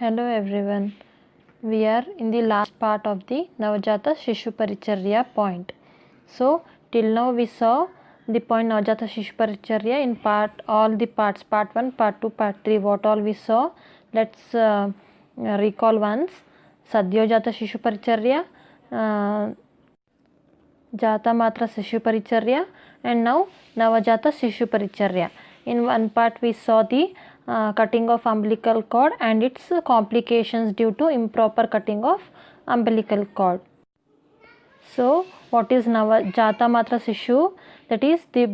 Hello everyone. We are in the last part of the Navajata Shishu Paricharya point. So till now we saw the point Navajata Shishu Paricharya in all the parts, part 1, part 2, part 3. What all we saw? Let's recall once. Sadyojata Shishu Paricharya, Jata Matra Shishu Paricharya, and now Navajata Shishu Paricharya. In one part we saw the cutting of umbilical cord and its complications due to improper cutting of umbilical cord. So what is Jata Matra Shishu? That is the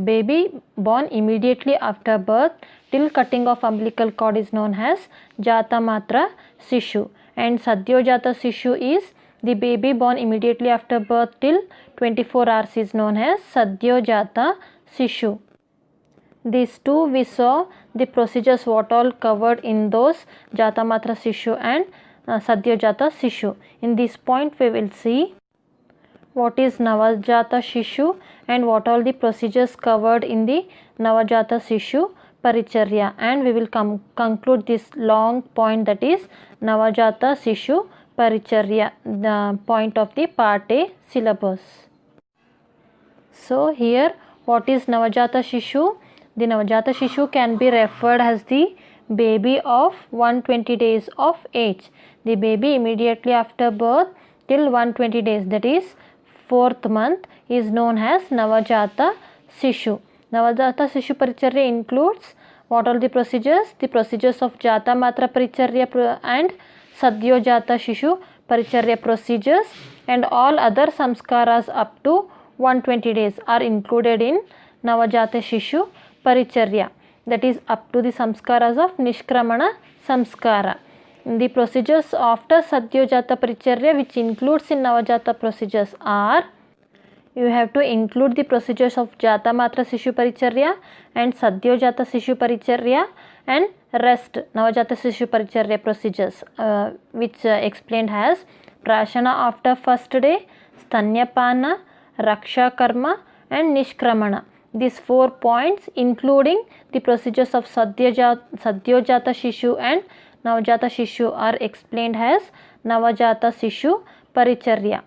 baby born immediately after birth till cutting of umbilical cord is known as Jata Matra Shishu, and Sadyojata Shishu is the baby born immediately after birth till 24 hours is known as Sadyojata Shishu. These two we saw the procedures what all covered in those Jata Matra Shishu and Sadyojata Shishu. In this point we will see what is Navajata Shishu and what all the procedures covered in the Navajata Shishu Paricharya, and we will conclude this long point, that is Navajata Shishu Paricharya, the point of the part A syllabus. So here what is Navajata Shishu? The Navajata Shishu can be referred as the baby of 120 days of age. The baby immediately after birth till 120 days, that is 4th month, is known as Navajata Shishu. Navajata Shishu Paricharya includes what are the procedures? The procedures of Jata Matra Paricharya and Sadyojata Shishu Paricharya procedures, and all other samskaras up to 120 days are included in Navajata Shishu Paricharya, that is up to the samskaras of Nishkramana Samskara. The procedures after Sadyojata Paricharya, which includes in Navajata procedures, are you have to include the procedures of Jata Matra Shishu Paricharya and Sadyojata Shishu Paricharya and rest Navajata Shishu Paricharya procedures, which explained as Prashana after first day, Stanyapana, Raksha Karma and Nishkramana. These 4 points, including the procedures of Sadyojata Shishu and Navajata Shishu, are explained as Navajata Shishu Paricharya.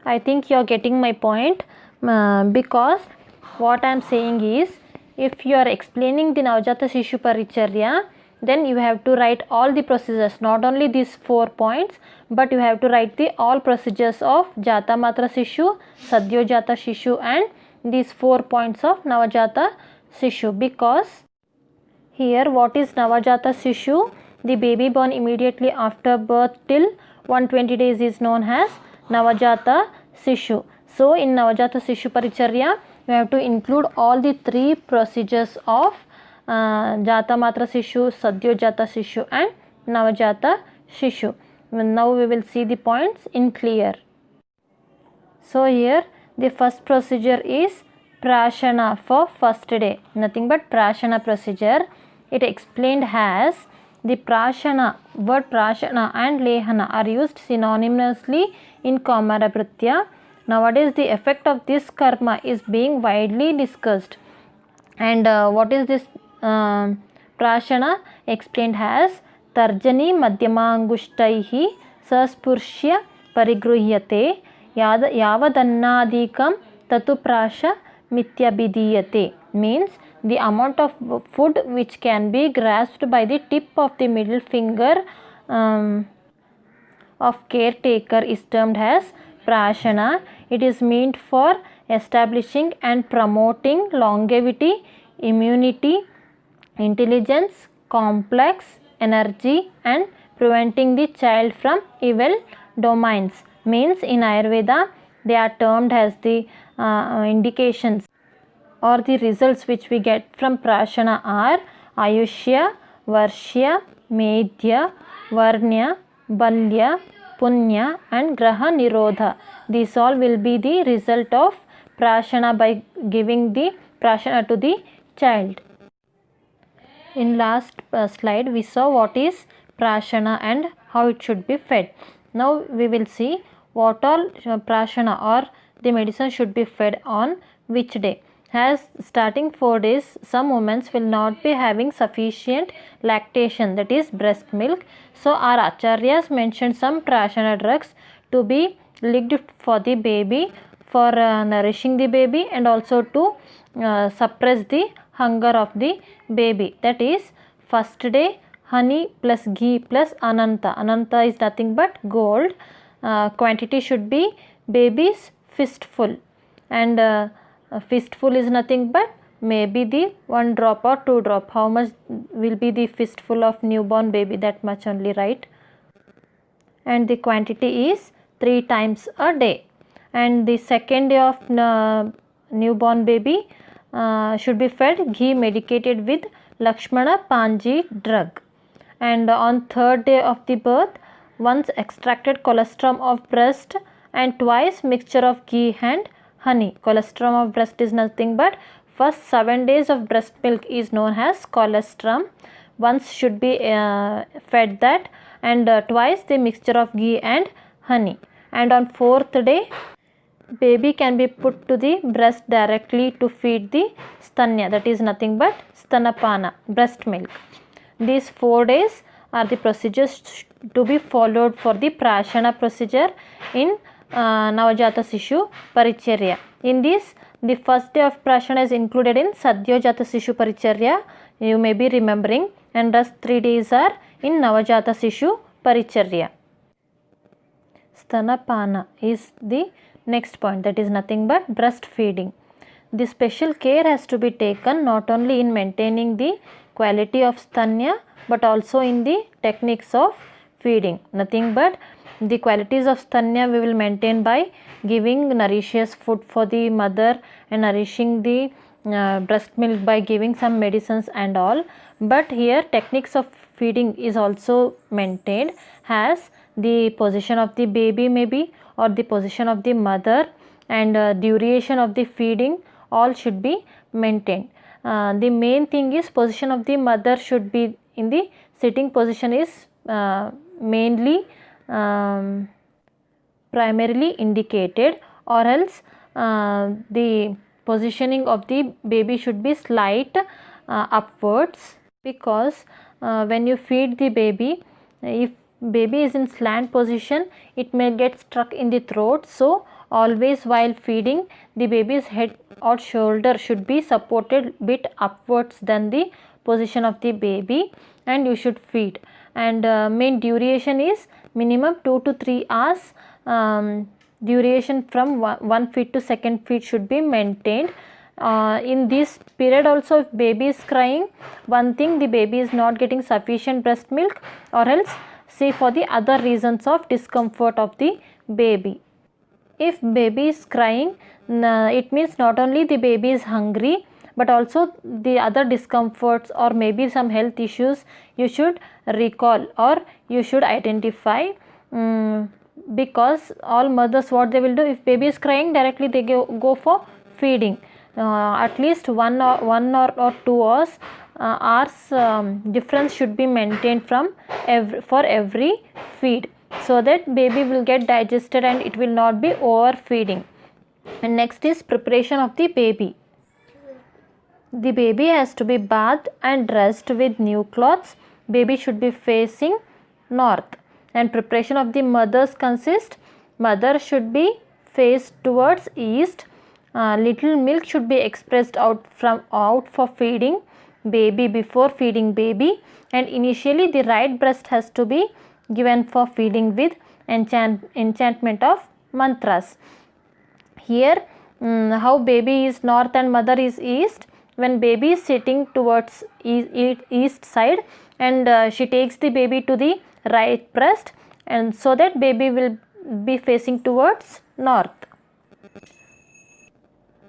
I think you are getting my point, because what I am saying is, if you are explaining the Navajata Shishu Paricharya, then you have to write all the procedures, not only these 4 points, but you have to write the all procedures of Jata Matra Shishu, Sadyojata Shishu and these 4 points of Navajata Shishu, because here what is Navajata Shishu? The baby born immediately after birth till 120 days is known as Navajata Shishu. So in Navajata Shishu Paricharya, you have to include all the 3 procedures of Jata Matra Shishu, Sadyojata Shishu and Navajata Shishu. Now we will see the points in clear. So here the first procedure is Prashana for first day, nothing but Prashana procedure. It explained as the Prashana, word Prashana and Lehana are used synonymously in Kamarabhritya. Nowadays the effect of this karma is being widely discussed. And what is this Prashana? Explained as Tarjani Madhyamangushtaihi Saspurshya Parigruhyate Yavadannadikam Tatu Prasha Mityabhidiyate, means the amount of food which can be grasped by the tip of the middle finger of caretaker is termed as Prashana. It is meant for establishing and promoting longevity, immunity, intelligence, complex energy and preventing the child from evil domains. Means in Ayurveda they are termed as the indications or the results which we get from Prashana are Ayushya, Varshya, Medhya, Varnya, Balya, Punya and Graha Nirodha. These all will be the result of Prashana by giving the Prashana to the child. In last slide we saw what is Prashana and how it should be fed. Now we will see what all Prashana or the medicine should be fed on which day. As starting 4 days, some women will not be having sufficient lactation, that is breast milk. So our acharyas mentioned some prashana drugs to be licked for the baby, for nourishing the baby, and also to suppress the hunger of the baby. That is, first day honey plus ghee plus ananta. Ananta is nothing but gold. Quantity should be baby's fistful, and fistful is nothing but maybe the 1 drop or 2 drop. How much will be the fistful of newborn baby? That much only, right? And the quantity is 3 times a day. And the second day of newborn baby should be fed ghee medicated with Lakshmana Panji drug. And on third day of the birth, once extracted colostrum of breast and twice mixture of ghee and honey. Colostrum of breast is nothing but first 7 days of breast milk is known as colostrum. Once should be fed that, and twice the mixture of ghee and honey. And on 4th day, baby can be put to the breast directly to feed the stanya, that is nothing but stanapana, breast milk. These 4 days are the procedures to be followed for the prashana procedure in Navajata Sishu Paricharya. In this, the first day of prashana is included in Sadyojata Sishu Paricharya, you may be remembering, and rest 3 days are in Navajata Sishu Paricharya. Stanapana is the next point, that is nothing but breastfeeding. The special care has to be taken not only in maintaining the quality of stanya but also in the techniques of feeding. Nothing but the qualities of stanya we will maintain by giving nutritious food for the mother and nourishing the breast milk by giving some medicines and all. But here techniques of feeding is also maintained, as the position of the baby maybe, or the position of the mother, and duration of the feeding, all should be maintained. The main thing is position of the mother should be in the sitting position, is mainly primarily indicated, or else the positioning of the baby should be slight upwards, because when you feed the baby, if baby is in slant position, it may get stuck in the throat. So always while feeding, the baby's head or shoulder should be supported bit upwards than the position of the baby, and you should feed. And main duration is minimum 2 to 3 hours. Duration from one feed to second feed should be maintained. In this period also, if baby is crying, one thing, the baby is not getting sufficient breast milk, or else see for the other reasons of discomfort of the baby. If baby is crying, it means not only the baby is hungry, but also the other discomforts or maybe some health issues you should recall or you should identify. Because all mothers, what they will do, if baby is crying, directly they go for feeding. At least 1 or 2 hours difference should be maintained for every feed, so that baby will get digested and it will not be overfeeding. And next is preparation of the baby. The baby has to be bathed and dressed with new clothes. Baby should be facing north. And preparation of the mothers consist, mother should be faced towards east. Little milk should be expressed out for feeding baby before feeding baby, and initially the right breast has to be given for feeding with enchantment of mantras. Here how baby is north and mother is east. When baby is sitting towards east side, and she takes the baby to the right breast, and so that baby will be facing towards north.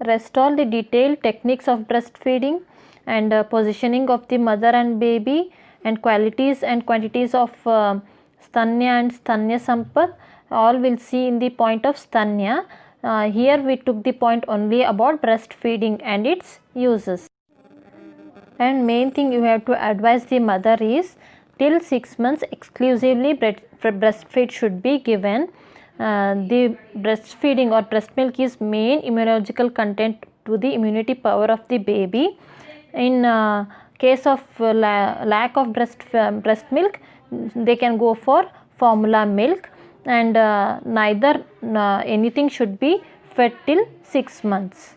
Rest all the detailed techniques of breastfeeding and positioning of the mother and baby, and qualities and quantities of stanya and stanya sampat, all will see in the point of stanya. Here we took the point only about breastfeeding and its uses. And main thing you have to advise the mother is, till 6 months exclusively breastfeed should be given. The breastfeeding or breast milk is main immunological content to the immunity power of the baby. In case of lack of breast milk, they can go for formula milk, and neither anything should be fed till 6 months.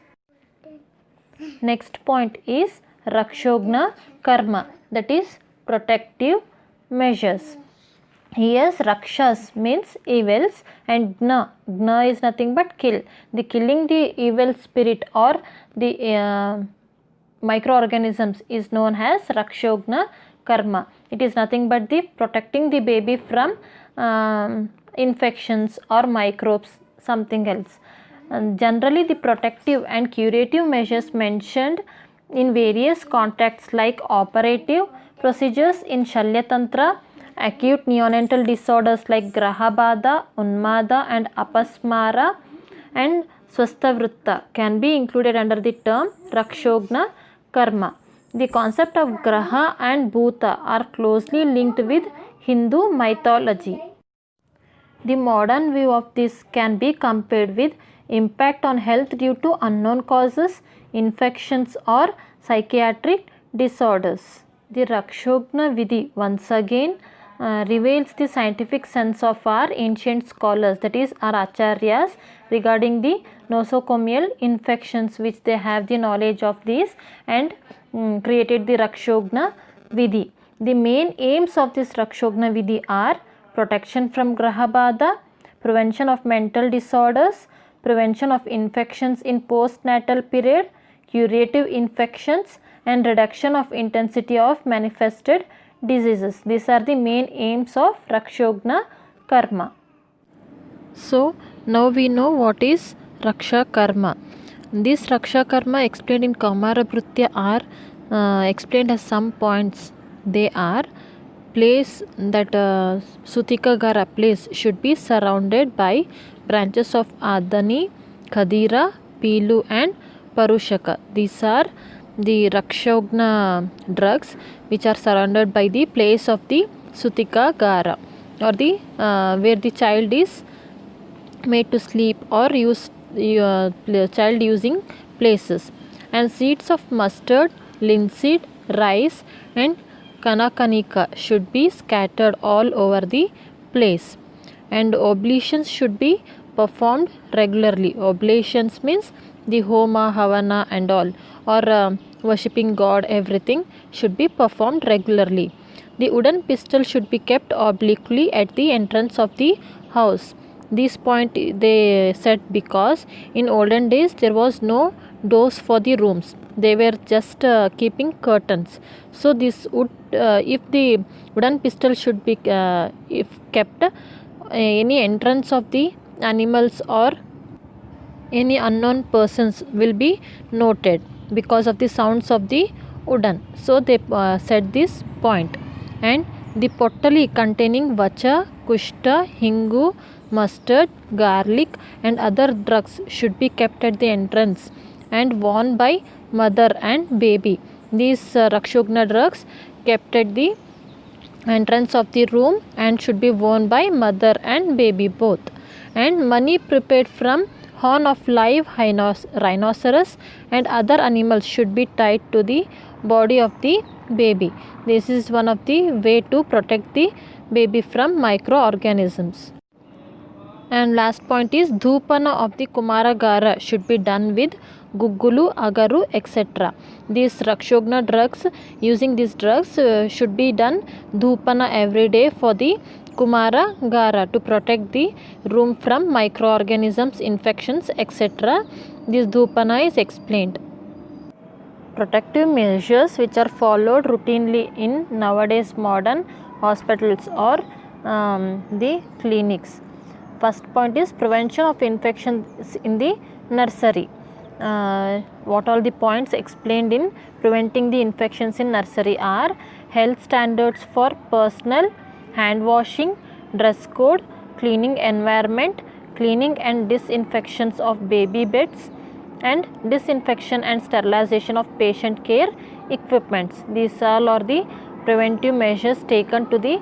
Next point is Rakshogna Karma, that is protective measures. Here Rakshas means evils, and Gna is nothing but kill. The killing the evil spirit or the microorganisms is known as Rakshogna Karma. It is nothing but the protecting the baby from infections or microbes, something else. And generally the protective and curative measures mentioned in various contexts like operative procedures in Shalyatantra, acute neonatal disorders like Grahabada, Unmada and Apasmara, and Swastavritta can be included under the term Rakshogna Karma. The concept of Graha and Bhuta are closely linked with Hindu mythology. The modern view of this can be compared with impact on health due to unknown causes, infections or psychiatric disorders. The Rakshogna Vidhi once again reveals the scientific sense of our ancient scholars, that is our acharyas, regarding the nosocomial infections, which they have the knowledge of these and created the Rakshogna Vidhi. The main aims of this Rakshogna Vidhi are protection from Grahabada, prevention of mental disorders, prevention of infections in postnatal period, curative infections, and reduction of intensity of manifested diseases. These are the main aims of Rakshogna Karma. So now we know what is Raksha Karma. This Raksha Karma explained in Kaumara Bhritya are explained as some points. They are: place, that Sutika Gara place should be surrounded by branches of Adani, Khadira, Pilu and Parushaka. These are the Rakshogna drugs which are surrounded by the place of the Sutika Gara, or the where the child is made to sleep or use child using places. And seeds of mustard, linseed, rice and kanakanika should be scattered all over the place. And oblations should be performed regularly. Oblations means the homa, havana and all, or worshipping God, everything should be performed regularly. The wooden pistol should be kept obliquely at the entrance of the house. This point they said because in olden days there was no doors for the rooms. They were just keeping curtains. So this would, if the wooden pistol should be if kept, any entrance of the animals or any unknown persons will be noted because of the sounds of the wooden. So they said this point. And the pottali containing vacha, kushta, hingu, mustard, garlic and other drugs should be kept at the entrance and worn by mother and baby. These Rakshogna drugs kept at the entrance of the room and should be worn by mother and baby both. And money prepared from horn of live rhinoceros and other animals should be tied to the body of the baby. This is one of the way to protect the baby from microorganisms. And last point is dhupana of the Kumaragara should be done with Guggulu, Agaru, etc. These Rakshogna drugs, using these drugs should be done dhupana every day for the Kumaragara to protect the room from microorganisms, infections, etc. This dhupana is explained. Protective measures which are followed routinely in nowadays modern hospitals or the clinics. First point is prevention of infections in the nursery. What all the points explained in preventing the infections in nursery are: health standards for personal, hand washing, dress code, cleaning environment, cleaning and disinfections of baby beds, and disinfection and sterilization of patient care equipments. These all are the preventive measures taken to the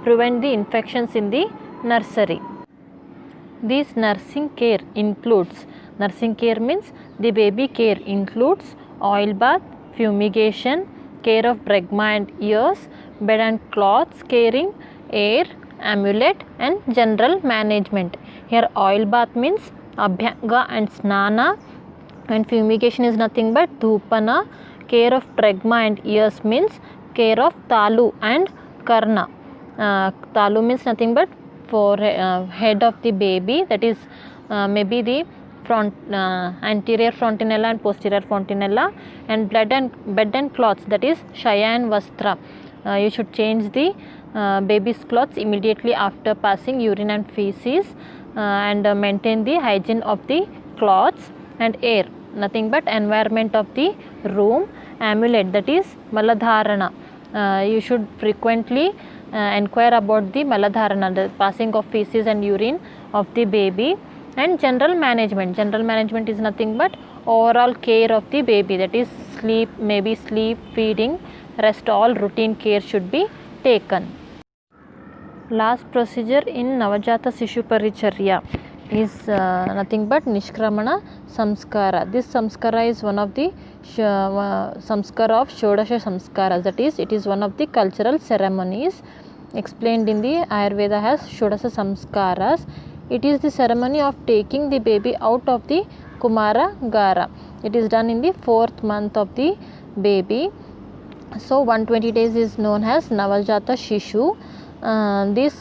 prevent the infections in the nursery. This nursing care includes Nursing care means the baby care includes oil bath, fumigation, care of bregma and ears, bed and cloths, caring, air, amulet and general management. Here oil bath means abhyanga and snana, and fumigation is nothing but dhupana. Care of bregma and ears means care of talu and karna. Talu means nothing but for head of the baby, that is maybe the front anterior frontinella and posterior frontinella, and bed and cloths, that is shaya and vastra. You should change the baby's clothes immediately after passing urine and feces, and maintain the hygiene of the clothes, and air, nothing but environment of the room. Amulet, that is maladharana. You should frequently inquire about the maladharana, the passing of feces and urine of the baby. And general management is nothing but overall care of the baby, that is sleep, maybe sleep, feeding, rest, all routine care should be taken. Last procedure in Navajata Sishu Paricharya is nothing but Nishkramana Samskara. This Samskara is one of the Samskara of Shodasha Samskaras, that is it is one of the cultural ceremonies explained in the Ayurveda as Shodasha Samskaras. It is the ceremony of taking the baby out of the Kumara Gara. It is done in the 4th month of the baby. So 120 days is known as Navajata Shishu. This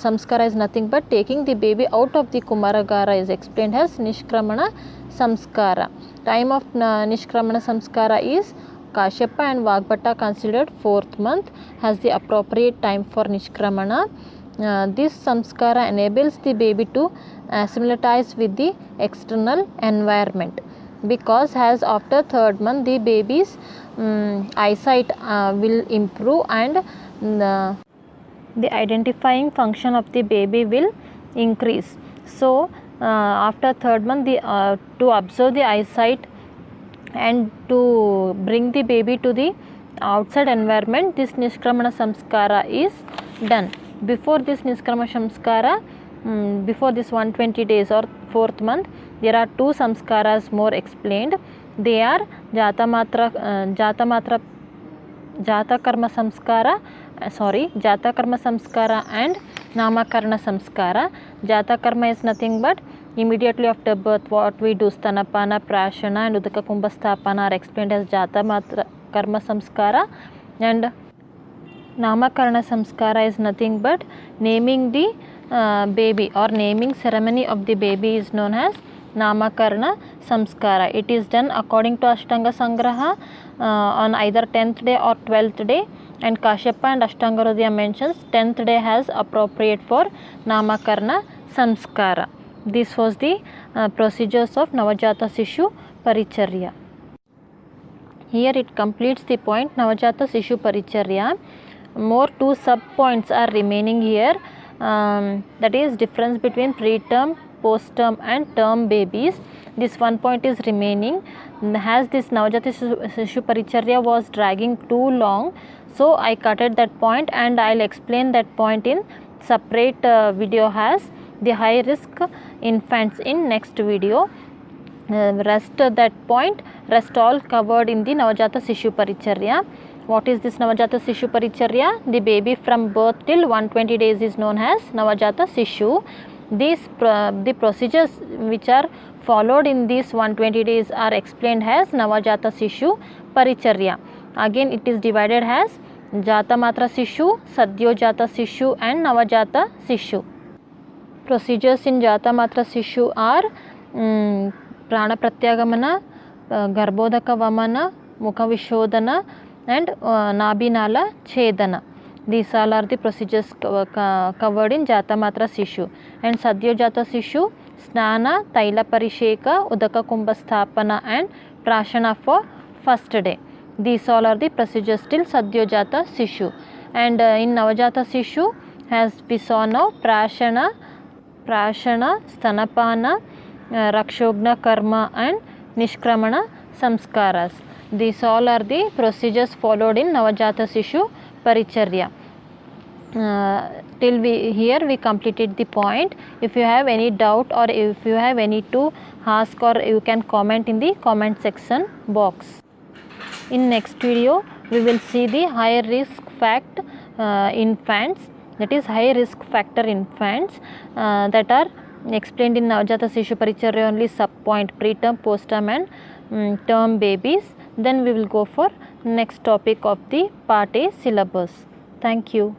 samskara is nothing but taking the baby out of the Kumaragara is explained as Nishkramana Samskara. Time of Nishkramana Samskara is Kashyapa and Vagbhata considered 4th month as the appropriate time for Nishkramana. This samskara enables the baby to assimilatize with the external environment, because as after 3rd month the baby's eyesight will improve, and the identifying function of the baby will increase. So after 3rd month to observe the eyesight and to bring the baby to the outside environment, this Nishkramana Samskara is done. Before this Nishkramana Samskara, before this 120 days or 4th month, there are 2 samskaras more explained. They are Jatakarma Samskara and Namakarna Samskara. Jatakarma is nothing but immediately after birth what we do, Stanapana, Prashana and Udaka Kumbhasthapana are explained as Jatakarma Samskara, and Namakarna Samskara is nothing but naming the baby, or naming ceremony of the baby is known as Namakarna Samskara. It is done according to Ashtanga Sangraha on either 10th day or 12th day, and Kashyapa and Ashtanga Hridaya mentions 10th day as appropriate for Namakarna Samskara. This was the procedures of Navajata Sishu Paricharya. Here it completes the point Navajata Sishu Paricharya. More 2 sub points are remaining here, that is difference between preterm, post-term and term babies. This 1 point is remaining. As this Navajata Sishu Paricharya was dragging too long, so I cutted that point, and I will explain that point in separate video as the high risk infants in next video. Rest that point, rest all covered in the Navajata Sishu Paricharya. What is this Navajata Sishu Paricharya? The baby from birth till 120 days is known as Navajata Sishu. The procedures which are followed in these 120 days are explained as Navajata Sishu Paricharya. Again it is divided as Jatamatra Sishu, Sadyojata Sishu and Navajata Sishu. Procedures in Jatamatra Sishu are Prana Pratyagamana, Garbhodaka Vamana, Mukha Vishodhana and Nabhinala Chedana. These all are the procedures covered in Jatamatra Sishu. And Sadyojata Sishu, Snana, Taila Parisheka, Udaka Kumbhasthapana and Prashana for 1st day. These all are the procedures till Sadyojata Sishu. And in Navajata Sishu, as we saw now, Prashana, Stanapana, Rakshogna Karma and Nishkramana Samskaras. These all are the procedures followed in Navajata Sishu Paricharya. till here we completed the point. If you have any doubt or if you have any to ask, or you can comment in the comment section box. In next video we will see the high risk fact infants, that is high risk factor infants that are explained in Navjata Sishu Paricharya only sub point, preterm, postterm and term babies. Then we will go for next topic of the part A syllabus. Thank you.